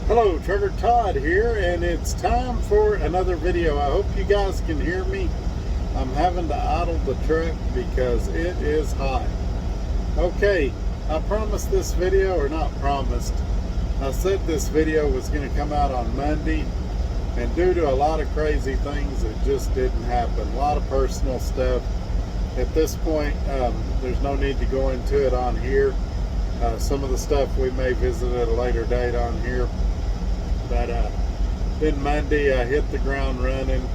Hello, Trucker Todd here, and it's time for another video. I hope you guys can hear me. I'm having to idle the truck because it is hot. Okay, I promised this video, or not promised, I said this video was going to come out on Monday, and due to a lot of crazy things, it just didn't happen. A lot of personal stuff. At this point, there's no need to go into it on here. Some of the stuff we may visit at a later date on here. But then Monday I hit the ground running.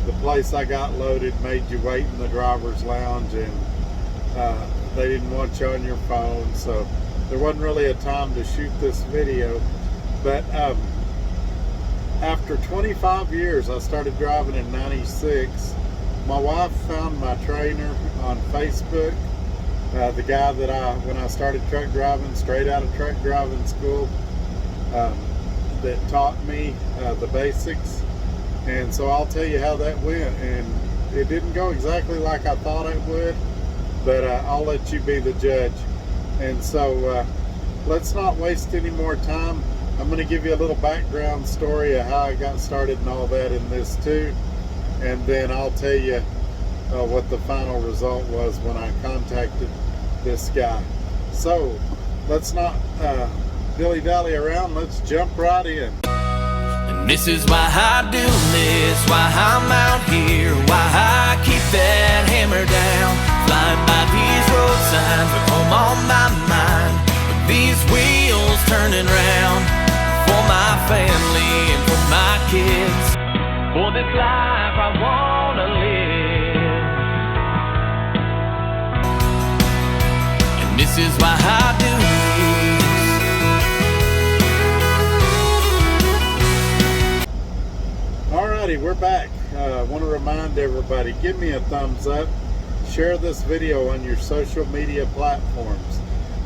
The place I got loaded made you wait in the driver's lounge, and they didn't want you on your phone, so there wasn't really a time to shoot this video. But after 25 years, I started driving in '96. My wife found my trainer on Facebook, the guy that when I started truck driving, straight out of truck driving school, that taught me the basics. And so I'll tell you how that went, and it didn't go exactly like I thought it would, but I'll let you be the judge. And so let's not waste any more time. I'm going to give you a little background story of how I got started and all that in this too, and then I'll tell you what the final result was when I contacted this guy. So let's not dilly-dally around, let's jump right in. And this is why I do this, why I'm out here, why I keep that hammer down, flying by these road signs with home on my mind, with these wheels turning round, for my family and for my kids, for this life I wanna live. And this is why I do this. Alrighty, we're back. I want to remind everybody, give me a thumbs up, share this video on your social media platforms.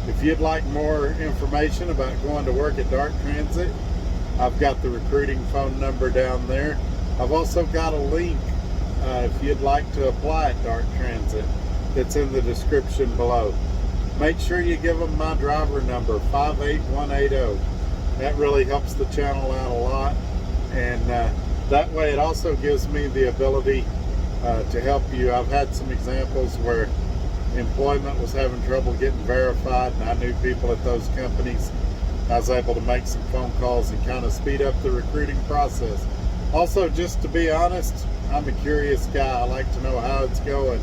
If you'd like more information about going to work at Dark Transit, I've got the recruiting phone number down there. I've also got a link if you'd like to apply at Dark Transit that's in the description below. Make sure you give them my driver number, 58180. That really helps the channel out a lot, and that way it also gives me the ability to help you. I've had some examples where employment was having trouble getting verified, and I knew people at those companies. I was able to make some phone calls and kind of speed up the recruiting process. Also, just to be honest, I'm a curious guy. I like to know how it's going,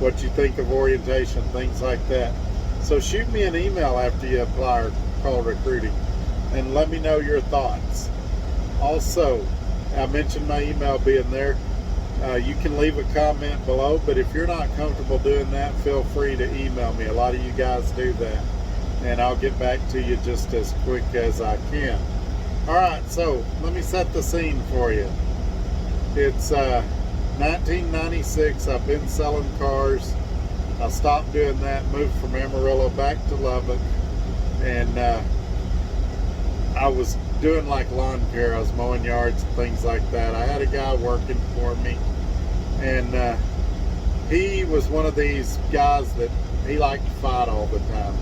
what you think of orientation, things like that. So shoot me an email after you apply or call recruiting and let me know your thoughts. Also, I mentioned my email being there. You can leave a comment below, but if you're not comfortable doing that, feel free to email me. A lot of you guys do that, and I'll get back to you just as quick as I can. Alright, so let me set the scene for you. It's 1996. I've been selling cars. I stopped doing that, moved from Amarillo back to Lubbock, and I was doing like lawn care. I was mowing yards and things like that. I had a guy working for me, and he was one of these guys that he liked to fight all the time,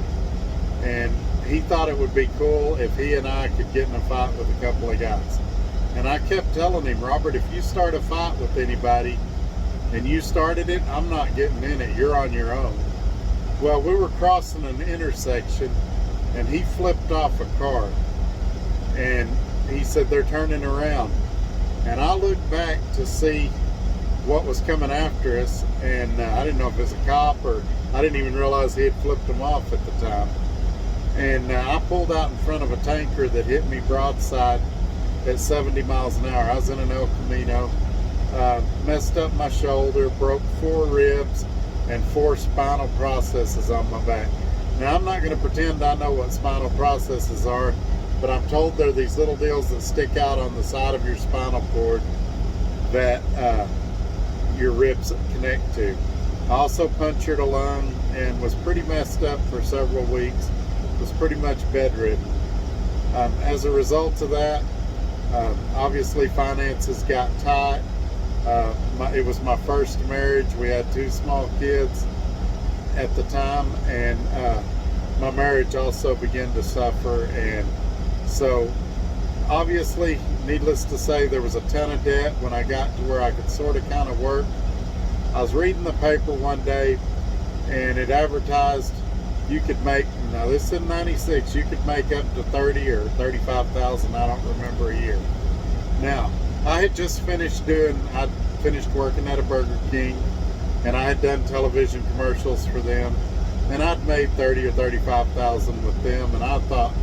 and he thought it would be cool if he and I could get in a fight with a couple of guys. And I kept telling him, Robert, if you start a fight with anybody and you started it, I'm not getting in it, you're on your own. Well, we were crossing an intersection and he flipped off a car, and he said they're turning around, and I looked back to see what was coming after us, and I didn't know if it was a cop, or I didn't even realize he had flipped them off at the time. And I pulled out in front of a tanker that hit me broadside at 70 miles an hour. I was in an El Camino, messed up my shoulder, broke 4 ribs and 4 spinal processes on my back. Now, I'm not going to pretend I know what spinal processes are, but I'm told they're these little deals that stick out on the side of your spinal cord that your ribs connect to. I also punctured a lung and was pretty messed up for several weeks. Was pretty much bedridden. As a result of that, obviously finances got tight. It was my first marriage. We had 2 small kids at the time, and my marriage also began to suffer, and so Obviously, needless to say, there was a ton of debt when I got to where I could sort of kind of work. I was reading the paper one day, and it advertised you could make, now this is in 96, you could make up to 30 or 35,000, I don't remember a year. Now, I had just I'd finished working at a Burger King, and I had done television commercials for them, and I'd made 30 or 35,000 with them, and I thought,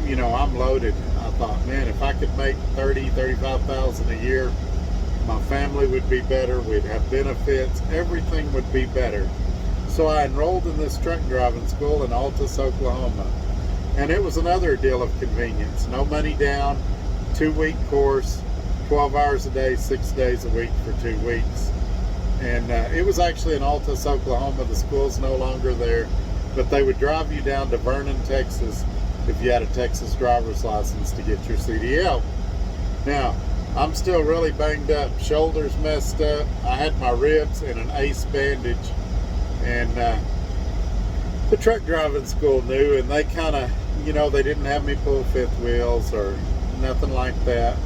you know, I'm loaded. I thought, man, if I could make 30, 35,000 a year, my family would be better, we'd have benefits, everything would be better. So I enrolled in this truck driving school in Altus, Oklahoma. And it was another deal of convenience. No money down, 2-week course, 12 hours a day, 6 days a week for 2 weeks. And it was actually in Altus, Oklahoma. The school's no longer there, but they would drive you down to Vernon, Texas, if you had a Texas driver's license to get your CDL. Now, I'm still really banged up, shoulders messed up. I had my ribs in an ace bandage, and the truck driving school knew, and they kind of, you know, they didn't have me pull fifth wheels or nothing like that.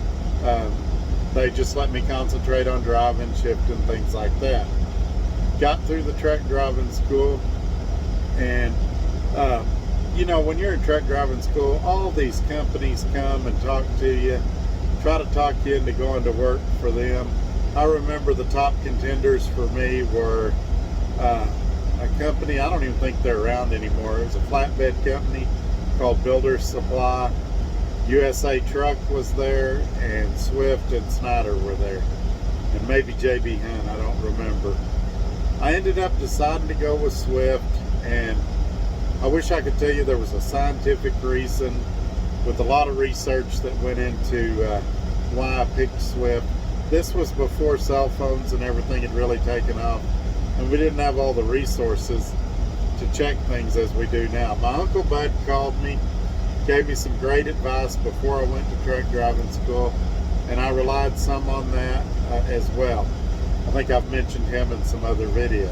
They just let me concentrate on driving, shifting, things like that. Got through the truck driving school, and you know, when you're in truck driving school, all these companies come and talk to you, try to talk you into going to work for them. I remember the top contenders for me were a company, I don't even think they're around anymore. It was a flatbed company called Builders Supply. USA Truck was there, and Swift and Snyder were there, and maybe JB Hunt, I don't remember. I ended up deciding to go with Swift, and I wish I could tell you there was a scientific reason with a lot of research that went into why I picked Swift. This was before cell phones and everything had really taken off, and we didn't have all the resources to check things as we do now. My Uncle Bud called me, gave me some great advice before I went to truck driving school, and I relied some on that as well. I think I've mentioned him in some other videos.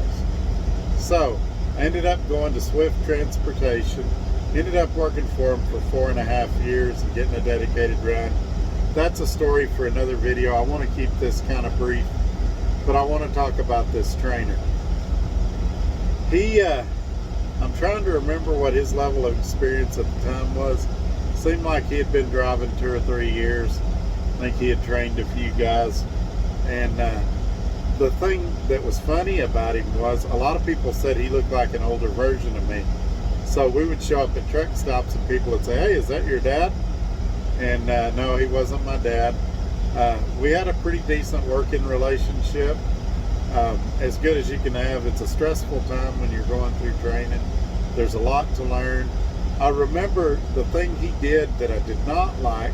So I ended up going to Swift Transportation, ended up working for them for 4.5 years and getting a dedicated run. That's a story for another video. I want to keep this kind of brief, but I want to talk about this trainer. I'm trying to remember what his level of experience at the time was. Seemed like he had been driving 2 or 3 years. I think he had trained a few guys. And the thing that was funny about him was a lot of people said he looked like an older version of me. So we would show up at truck stops and people would say, "Hey, is that your dad?" And no, he wasn't my dad. We had a pretty decent working relationship. As good as you can have. It's a stressful time when you're going through training. There's a lot to learn. I remember the thing he did that I did not like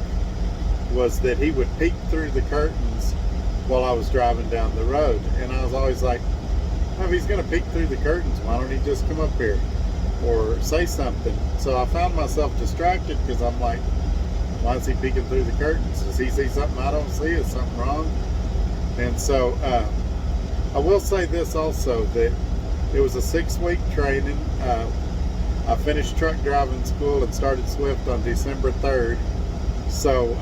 was that he would peek through the curtains while I was driving down the road. And I was always like, well, if he's going to peek through the curtains, why don't he just come up here or say something? So I found myself distracted because I'm like, why is he peeking through the curtains? Does he see something I don't see? Is something wrong? And so I will say this also, that it was a 6-week training. I finished truck driving school and started Swift on December 3rd. So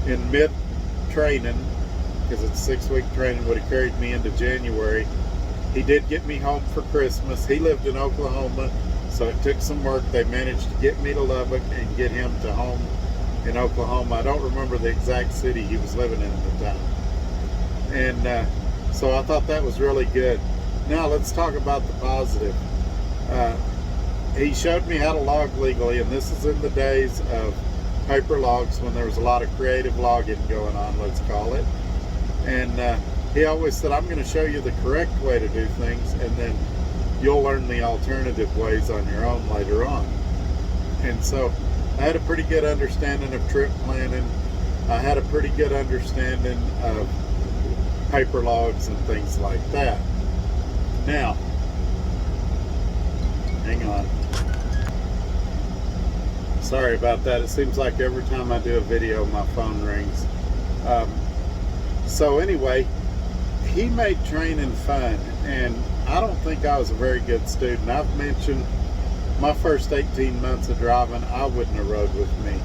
in mid-training, because it's 6-week training, would have carried me into January. He did get me home for Christmas. He lived in Oklahoma, so it took some work. They managed to get me to Lubbock and get him to home in Oklahoma. I don't remember the exact city he was living in at the time. And so I thought that was really good. Now let's talk about the positive. He showed me how to log legally, and this is in the days of paper logs when there was a lot of creative logging going on, let's call it. And he always said, I'm going to show you the correct way to do things, and then you'll learn the alternative ways on your own later on. And so I had a pretty good understanding of trip planning. I had a pretty good understanding of paper logs and things like that. Now, hang on. Sorry about that. It seems like every time I do a video, my phone rings. So anyway, he made training fun, and I don't think I was a very good student. I've mentioned my first 18 months of driving, I wouldn't have rode with me.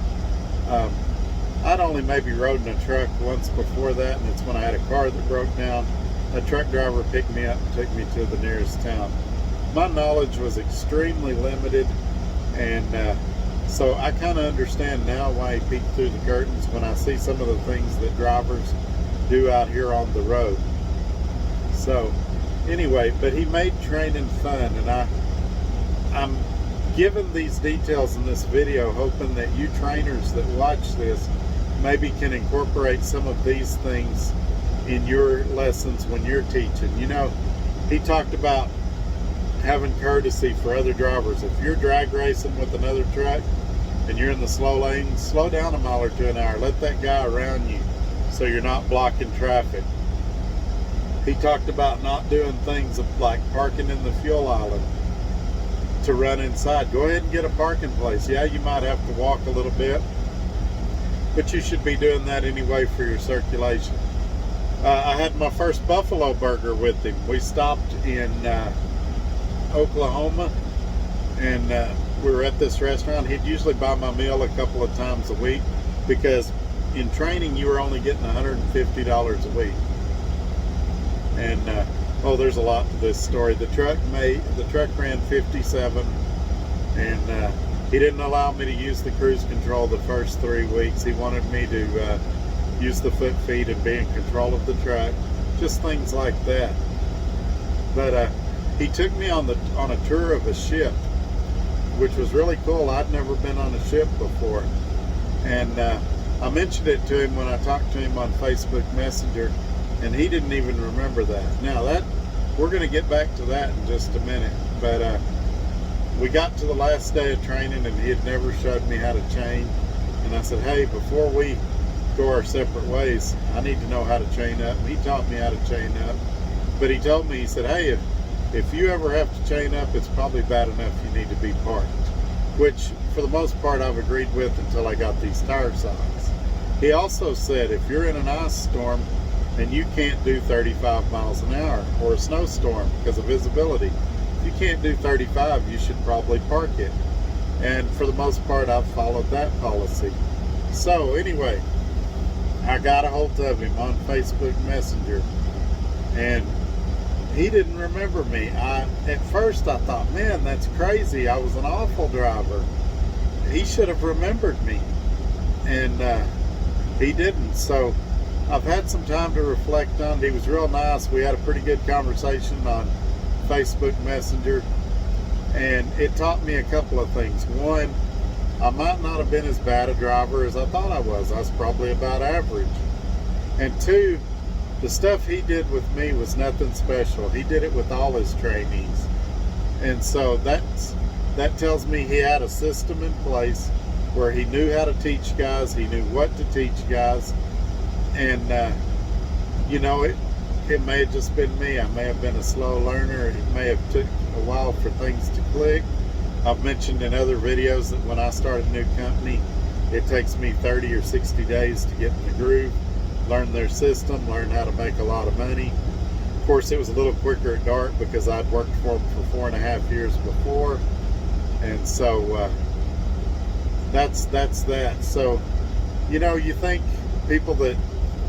I'd only maybe rode in a truck once before that, and it's when I had a car that broke down. A truck driver picked me up and took me to the nearest town. My knowledge was extremely limited, and so I kind of understand now why he peeked through the curtains when I see some of the things that drivers do out here on the road. So anyway, but he made training fun, and I'm giving these details in this video hoping that you trainers that watch this maybe can incorporate some of these things in your lessons when you're teaching. You know, he talked about having courtesy for other drivers. If you're drag racing with another truck and you're in the slow lane, slow down a mile or two an hour. Let that guy around you so you're not blocking traffic. He talked about not doing things like parking in the fuel island to run inside. Go ahead and get a parking place. Yeah, you might have to walk a little bit, but you should be doing that anyway for your circulation. I had my first buffalo burger with him. We stopped in Oklahoma, and we were at this restaurant. He'd usually buy my meal a couple of times a week, because in training you were only getting $150 a week. And oh, there's a lot to this story. The truck ran 57, and he didn't allow me to use the cruise control the first 3 weeks. He wanted me to use the foot feed and be in control of the truck, just things like that. But he took me on a tour of a ship, which was really cool. I'd never been on a ship before, and I mentioned it to him when I talked to him on Facebook Messenger, and he didn't even remember that. Now we're going to get back to that in just a minute, but we got to the last day of training, and he had never showed me how to chain, and I said, hey, before we go our separate ways, I need to know how to chain up. And he taught me how to chain up, but he told me, he said, hey, if you ever have to chain up, it's probably bad enough you need to be parked, which for the most part I've agreed with until I got these tire signs. He also said if you're in an ice storm and you can't do 35 miles an hour, or a snowstorm because of visibility, if you can't do 35, you should probably park it. And for the most part I've followed that policy. So anyway, I got a hold of him on Facebook Messenger, and he didn't remember me. At first I thought, man, that's crazy. I was an awful driver. He should have remembered me, and he didn't. So I've had some time to reflect on it. He was real nice. We had a pretty good conversation on Facebook Messenger, and it taught me a couple of things. One, I might not have been as bad a driver as I thought I was. I was probably about average. And two, the stuff he did with me was nothing special. He did it with all his trainees. And so that tells me he had a system in place where he knew how to teach guys, he knew what to teach guys. And you know, it may have just been me. I may have been a slow learner. It may have took a while for things to click. I've mentioned in other videos that when I start a new company, it takes me 30 or 60 days to get in the groove, learn their system, learn how to make a lot of money. Of course, it was a little quicker at Dart because I'd worked for them for 4.5 years before. And so that's that. So, you know, you think people that,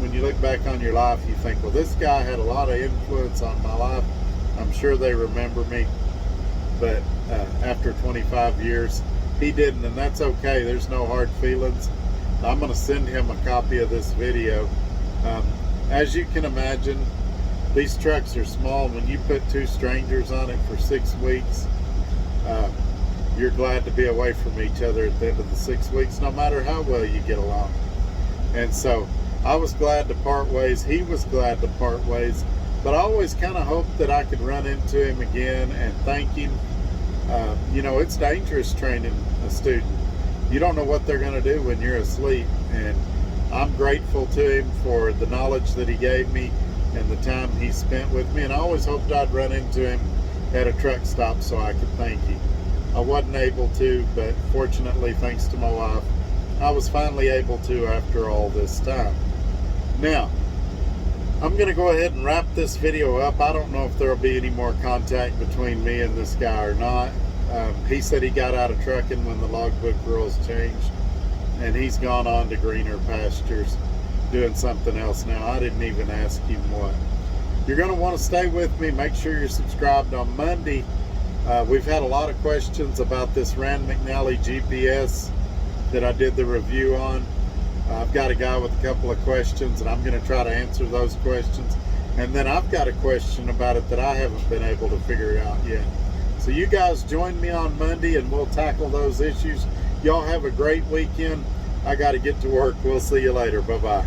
when you look back on your life, you think, well, this guy had a lot of influence on my life. I'm sure they remember me. But after 25 years, he didn't, and that's okay. There's no hard feelings. I'm going to send him a copy of this video. As you can imagine, these trucks are small. When you put two strangers on it for 6 weeks, you're glad to be away from each other at the end of the 6 weeks, no matter how well you get along. And so I was glad to part ways. He was glad to part ways. But I always kind of hoped that I could run into him again and thank him. You know, it's dangerous training a student. You don't know what they're going to do when you're asleep. And I'm grateful to him for the knowledge that he gave me and the time he spent with me. And I always hoped I'd run into him at a truck stop so I could thank him. I wasn't able to, but fortunately, thanks to my wife, I was finally able to after all this time. Now, I'm going to go ahead and wrap this video up. I don't know if there will be any more contact between me and this guy or not. He said he got out of trucking when the logbook rules changed. and he's gone on to greener pastures doing something else now. I didn't even ask him what. You're going to want to stay with me. Make sure you're subscribed. On Monday, we've had a lot of questions about this Rand McNally GPS that I did the review on. I've got a guy with a couple of questions, and I'm going to try to answer those questions. And then I've got a question about it that I haven't been able to figure out yet. So you guys join me on Monday, and we'll tackle those issues. Y'all have a great weekend. I got to get to work. We'll see you later. Bye-bye.